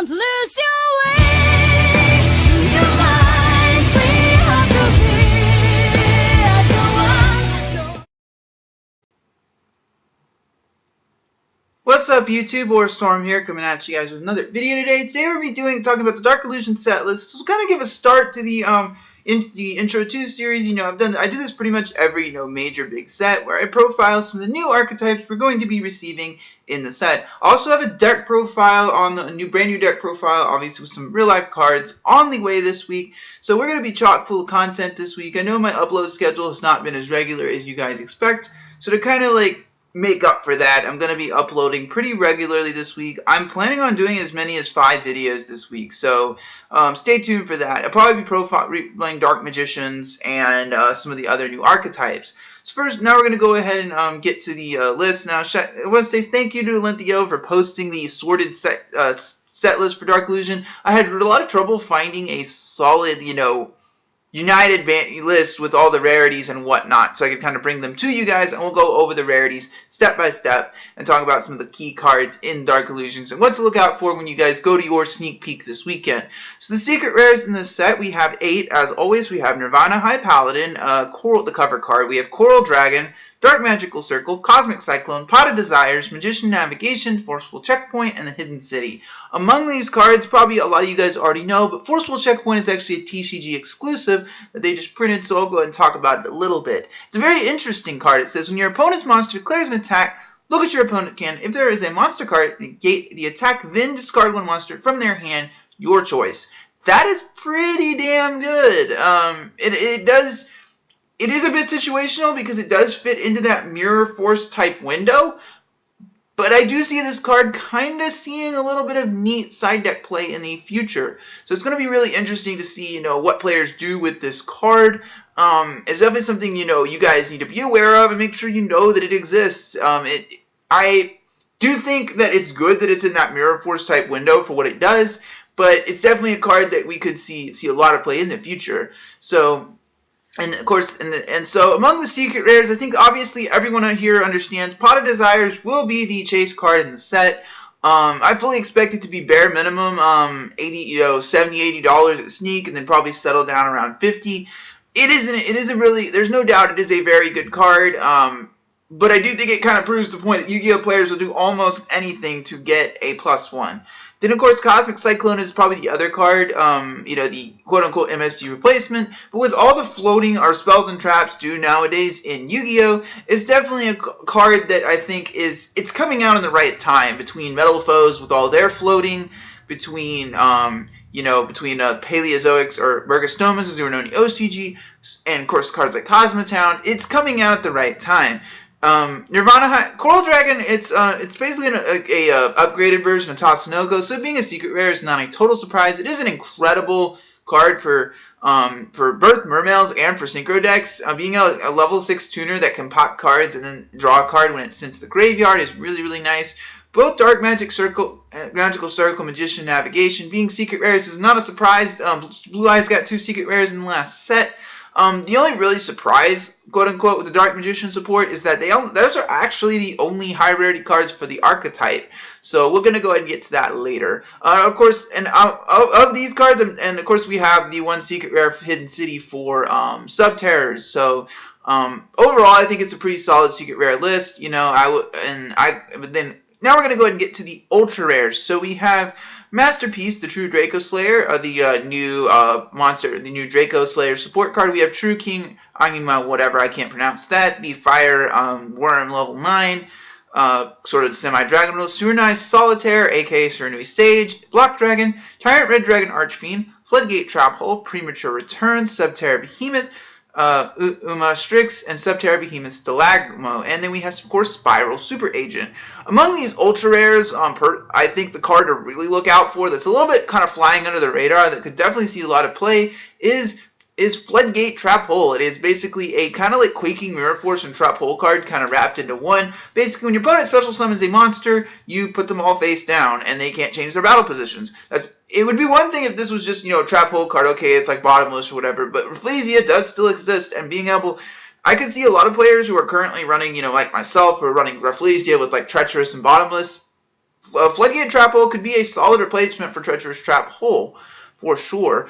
Don't lose your way. Your mind, we have to be as one. What's up YouTube, War Storm here, coming at you guys with another video today. Today we're going to be talking about the Dark Illusion set list. So kind of give a start to the Intro 2 series. I do this pretty much every major big set where I profile some of the new archetypes we're going to be receiving in the set. I also have a deck profile on the brand new deck profile, obviously with some real life cards on the way this week. So we're going to be chock full of content this week. I know my upload schedule has not been as regular as you guys expect, so to kind of make up for that, I'm going to be uploading pretty regularly this week. I'm planning on doing as many as 5 videos this week, so stay tuned for that. I'll probably be profiling Dark Magicians and some of the other new archetypes. So first, now we're going to go ahead and get to the list. Now, I want to say thank you to Yugioh for posting the sorted set list for Dark Illusion. I had a lot of trouble finding a solid, united list with all the rarities and whatnot, so I could kind of bring them to you guys, and we'll go over the rarities step by step and talk about some of the key cards in Dark Illusions and what to look out for when you guys go to your sneak peek this weekend. So the secret rares in this set, we have 8. As always, we have Nirvana High Paladin, Coral, the cover card. We have Coral Dragon, Dark Magical Circle, Cosmic Cyclone, Pot of Desires, Magician Navigation, Forceful Checkpoint, and the Hidden City. Among these cards, probably a lot of you guys already know, but Forceful Checkpoint is actually a TCG exclusive that they just printed, so I'll go ahead and talk about it a little bit. It's a very interesting card. It says, when your opponent's monster declares an attack, look at your opponent can. If there is a monster card, negate the attack, then discard one monster from their hand, your choice. That is pretty damn good. It is a bit situational because it does fit into that Mirror Force type window, but I do see this card kind of seeing a little bit of neat side deck play in the future. So it's going to be really interesting to see, what players do with this card. It's definitely something, you guys need to be aware of and make sure you know that it exists. I do think that it's good that it's in that Mirror Force type window for what it does, but it's definitely a card that we could see a lot of play in the future. So, and of course, and so among the secret rares, I think obviously everyone out here understands Pot of Desires will be the chase card in the set. I fully expect it to be bare minimum $70, $80 at sneak, and then probably settle down around $50. There's no doubt it is a very good card. But I do think it kind of proves the point that Yu-Gi-Oh! Players will do almost anything to get a +1. Then, of course, Cosmic Cyclone is probably the other card, the quote-unquote MSU replacement. But with all the floating our spells and traps do nowadays in Yu-Gi-Oh! It's definitely a card that I think it's coming out in the right time between Metal Foes with all their floating, between Paleozoics or Burgostomas, as they were known in OCG, and, of course, cards like Cosmotown. It's coming out at the right time. Nirvana Coral Dragon, it's basically a upgraded version of Tatsunoko, so being a secret rare is not a total surprise. It is an incredible card for both Mermails and for Synchro decks. Being a level 6 tuner that can pop cards and then draw a card when it's sent to the graveyard is really, really nice. Both Dark Magical Circle, Magician Navigation being secret rares is not a surprise. Blue Eyes got 2 secret rares in the last set. The only really surprise, quote-unquote, with the Dark Magician support is that those are actually the only high rarity cards for the archetype. So we're going to go ahead and get to that later. Of course, and of these cards, and of course we have the 1 secret rare Hidden City for Sub-Terrors. So overall, I think it's a pretty solid secret rare list. But then now we're going to go ahead and get to the ultra rares. So we have Masterpiece, the True Draco Slayer, the new monster, the new Draco Slayer support card. We have True King Anima, whatever, I can't pronounce that. The Fire Worm level 9, sort of semi-dragon rule. Surinai Solitaire, aka Surinui Sage, Block Dragon, Tyrant Red Dragon Archfiend, Floodgate Trap Hole, Premature Return, Subterra Behemoth, Uma Strix, and Subterra Behemoth Stalagmo. And then we have, of course, Spiral Super Agent. Among these ultra rares, I think the card to really look out for that's a little bit kind of flying under the radar that could definitely see a lot of play is Floodgate Trap Hole. It is basically a kind of like Quaking Mirror Force and Trap Hole card kind of wrapped into one. Basically, when your opponent special summons a monster, you put them all face down and they can't change their battle positions. It would be one thing if this was just, a Trap Hole card, okay, it's like bottomless or whatever, but Rafflesia does still exist, and being able, I can see a lot of players who are currently running, like myself, who are running Rafflesia with like Treacherous and Bottomless. Floodgate Trap Hole could be a solid replacement for Treacherous Trap Hole, for sure.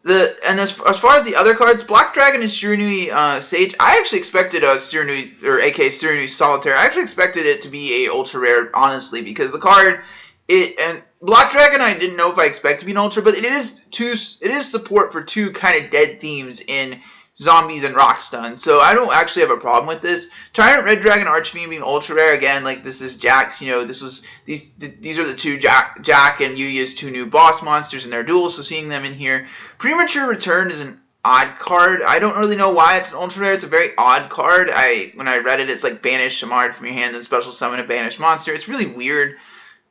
As far as the other cards, Black Dragon and Shiranui Sage, I actually expected Shiranui, or aka Shiranui Solitaire, I actually expected it to be a ultra rare, honestly, because the card, and Black Dragon I didn't know if I expect to be an ultra, but it is support for two kind of dead themes in Zombies and Rockstun, so I don't actually have a problem with this. Tyrant Red Dragon Archfiend being ultra rare again, like this is Jack's. These are the two Jack and Yugioh's two new boss monsters in their duel. So seeing them in here, Premature Return is an odd card. I don't really know why it's an ultra rare. It's a very odd card. When I read it, it's like banish Shamard from your hand, then special summon a banished monster. It's really weird.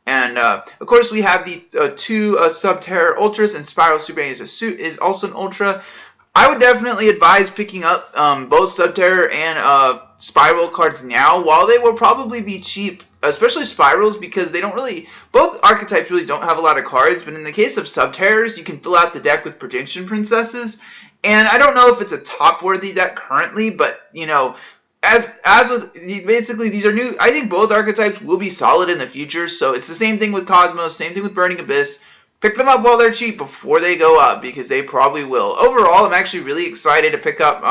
And of course, we have the two Subterror Ultras, and Spiral Super is also an ultra. I would definitely advise picking up both Subterror and Spiral cards now, while they will probably be cheap, especially Spirals, because both archetypes really don't have a lot of cards, but in the case of Subterrors, you can fill out the deck with Prediction Princesses, and I don't know if it's a top-worthy deck currently, but, as with, basically, these are new. I think both archetypes will be solid in the future, so it's the same thing with Cosmos, same thing with Burning Abyss. Pick them up while they're cheap before they go up, because they probably will. Overall, I'm actually really excited to pick up,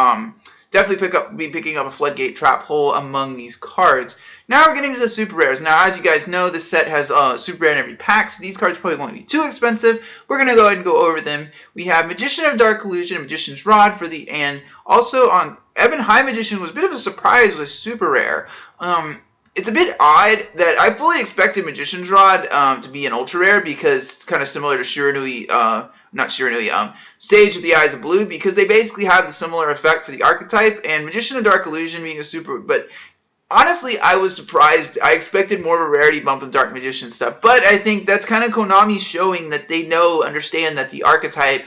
be picking up a Floodgate Trap Hole among these cards. Now we're getting to the super rares. Now, as you guys know, this set has super rare in every pack, so these cards probably won't be too expensive. We're going to go ahead and go over them. We have Magician of Dark Illusion and Magician's Rod and also on Ebon High Magician was a bit of a surprise with super rare. It's a bit odd that I fully expected Magician's Rod to be an ultra rare, because it's kind of similar to Sage with the Eyes of Blue, because they basically have the similar effect for the archetype, and Magician of Dark Illusion being a super, but honestly, I was surprised. I expected more of a rarity bump with Dark Magician stuff, but I think that's kind of Konami showing that they understand that the archetype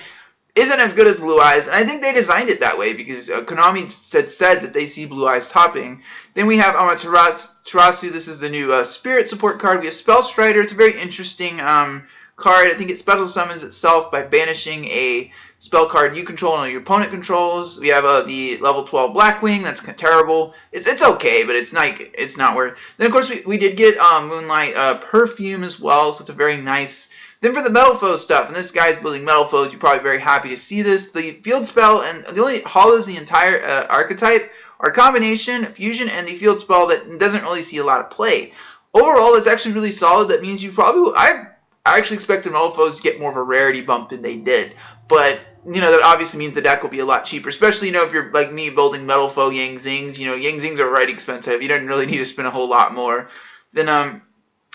isn't as good as Blue Eyes, and I think they designed it that way, because Konami said that they see Blue Eyes topping. Then we have Amaterasu. This is the new Spirit support card. We have Spellstrider. It's a very interesting card. I think it special summons itself by banishing a spell card you control and your opponent controls. We have the level 12 Blackwing. That's kind of terrible. It's okay, but it's not worth. Then of course we did get Moonlight Perfume as well, so it's a very nice. Then for the Metal Foe stuff, and this guy's building Metal Foes, you're probably very happy to see this. The Field Spell, and the only hollows the entire archetype are Combination, Fusion, and the Field Spell that doesn't really see a lot of play. Overall, it's actually really solid. That means I actually expected Metal Foes to get more of a rarity bump than they did. But, that obviously means the deck will be a lot cheaper, especially, if you're like me building Metal Foe Yang Zings. Yang Zings are right expensive. You don't really need to spend a whole lot more. Then,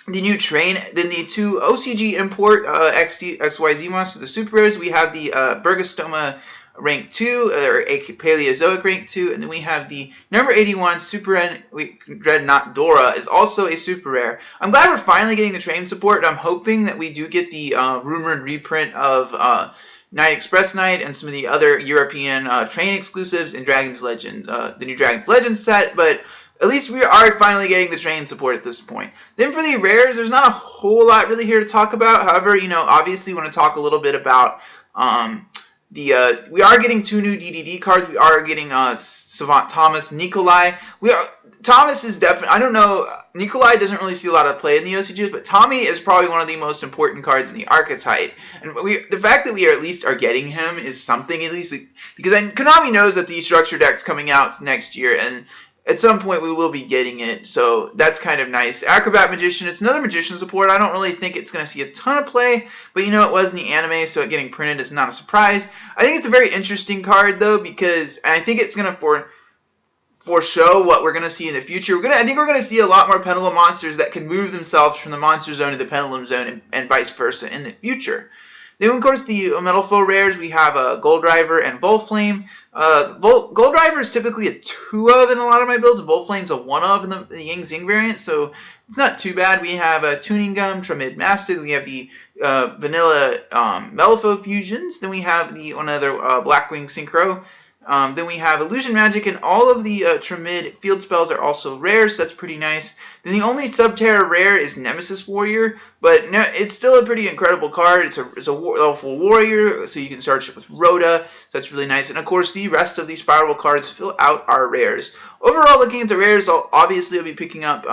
the new the two OCG import XYZ monsters, the super rares. We have the Burgostoma rank 2, or Paleozoic rank 2, and then we have the number 81 Super Dreadnought Dora is also a super rare. I'm glad we're finally getting the train support, and I'm hoping that we do get the rumored reprint of Night Express Knight and some of the other European train exclusives in Dragon's Legend, the new Dragon's Legend set, but at least we are finally getting the train support at this point. Then for the rares, there's not a whole lot really here to talk about. However, obviously we want to talk a little bit about we are getting two new DDD cards. We are getting Savant Thomas, Nikolai. Thomas is definitely, I don't know, Nikolai doesn't really see a lot of play in the OCGs, but Tommy is probably one of the most important cards in the archetype. And the fact that we at least are getting him is something, at least, because Konami knows that the structure deck's coming out next year, and at some point we will be getting it, so that's kind of nice. Acrobat Magician, it's another Magician support. I don't really think it's going to see a ton of play, but it was in the anime, so it getting printed is not a surprise. I think it's a very interesting card, though, because I think it's going to foreshow what we're going to see in the future. I think we're going to see a lot more Pendulum monsters that can move themselves from the Monster Zone to the Pendulum Zone and vice versa in the future. Then, of course, the Metal Foe rares, we have Gold Driver and Volflame. Gold Driver is typically a 2 of in a lot of my builds. Volflame's a 1 of in the Yang Zing variant, so it's not too bad. We have Tuning Gum, Tramid Master. Then we have the vanilla Metal Foe fusions. Then we have the one other Blackwing Synchro. Then we have Illusion Magic, and all of the Trimid field spells are also rare, so that's pretty nice. Then the only Subterra rare is Nemesis Warrior, but it's still a pretty incredible card. It's a level warrior, so you can search it with Rhoda, so that's really nice. And of course, the rest of these spiral cards fill out our rares. Overall, looking at the rares, I'll be picking up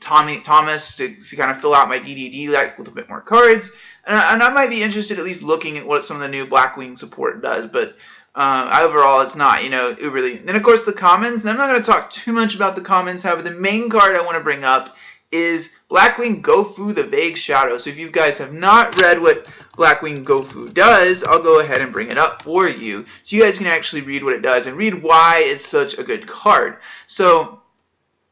Thomas to kind of fill out my DDD deck with a bit more cards. And I might be interested at least looking at what some of the new Blackwing support does, but overall, it's not, uberly. Then, of course, the commons. And I'm not going to talk too much about the commons. However, the main card I want to bring up is Blackwing Gofu, the Vague Shadow. So if you guys have not read what Blackwing Gofu does, I'll go ahead and bring it up for you, so you guys can actually read what it does and read why it's such a good card. So,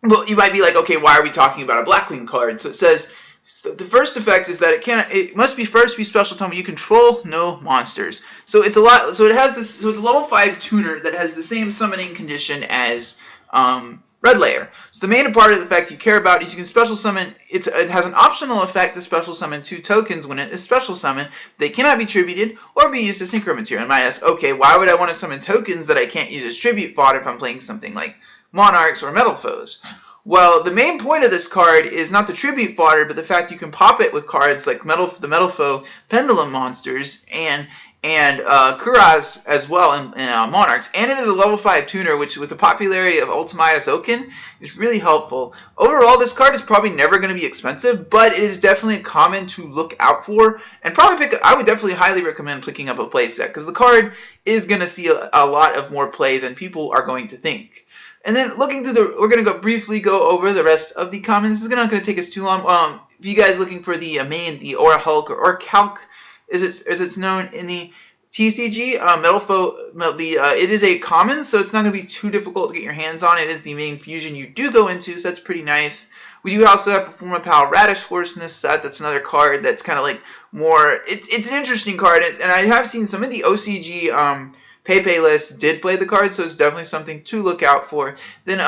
well, you might be like, okay, why are we talking about a Blackwing card? So it says, so the first effect is that it must first be special time you control no monsters. So it's a lot. So it has this. So it's a level 5 tuner that has the same summoning condition as Red Layer. So the main part of the effect you care about is you can special summon. It has an optional effect to special summon 2 tokens when it is special summoned. They cannot be tributed or be used as synchro material. And might ask, okay, why would I want to summon tokens that I can't use as tribute fodder if I'm playing something like Monarchs or Metal Foes? Well, the main point of this card is not the tribute fodder, but the fact you can pop it with cards like the Metal Foe Pendulum monsters and Kuraz as well in Monarchs. And it is a level 5 tuner, which with the popularity of Ultimatus Oaken is really helpful. Overall, this card is probably never going to be expensive, but it is definitely common to look out for. And probably I would definitely highly recommend picking up a playset, because the card is going to see a lot of more play than people are going to think. And then looking through we're going to briefly go over the rest of the commons. This is not going to take us too long. If you guys looking for the the Aura Hulk or Calc, as it's known in the TCG, Metal Foe, it is a common, so it's not going to be too difficult to get your hands on. It is the main fusion you do go into, so that's pretty nice. We do also have Performapal Radish Horse in this set. That's another card that's kind of like more. It's an interesting card, and I have seen some of the OCG Pepe list did play the card, so it's definitely something to look out for. Then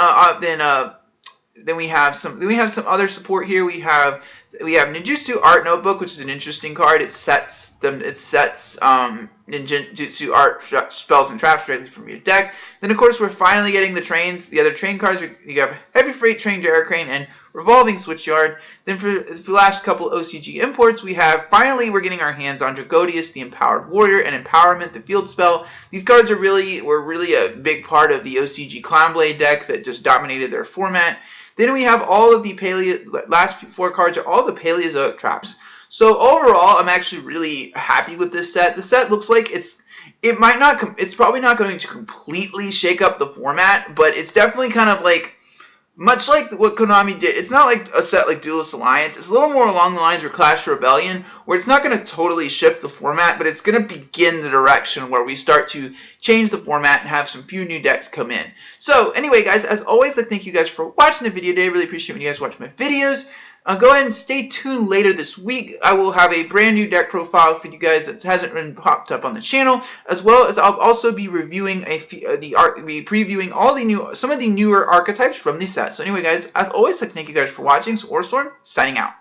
we have some other support here. We have Ninjutsu Art Notebook, which is an interesting card. It sets Ninjutsu art spells and traps directly from your deck. Then of course we're finally getting the other train cards. You have Heavy Freight Train Crane and Revolving Switchyard. Then for the last couple OCG imports, we're getting our hands on Dragodius, the Empowered Warrior, and Empowerment, the field spell. These cards were really a big part of the OCG Clownblade deck that just dominated their format. Then we have all of the last 4 cards are all the Paleozoic traps. So overall, I'm actually really happy with this set. The set looks like it's probably not going to completely shake up the format, but it's definitely kind of like, much like what Konami did. It's not like a set like Duelist Alliance. It's a little more along the lines of Clash Rebellion, where it's not going to totally shift the format, but it's going to begin the direction where we start to change the format and have some few new decks come in. So anyway, guys, as always, I thank you guys for watching the video today. I really appreciate when you guys watch my videos. Go ahead and stay tuned later this week. I will have a brand new deck profile for you guys that hasn't been popped up on the channel, as well as I'll also be reviewing previewing all some of the newer archetypes from the set. So anyway, guys, as always, thank you guys for watching. So Orstorm signing out.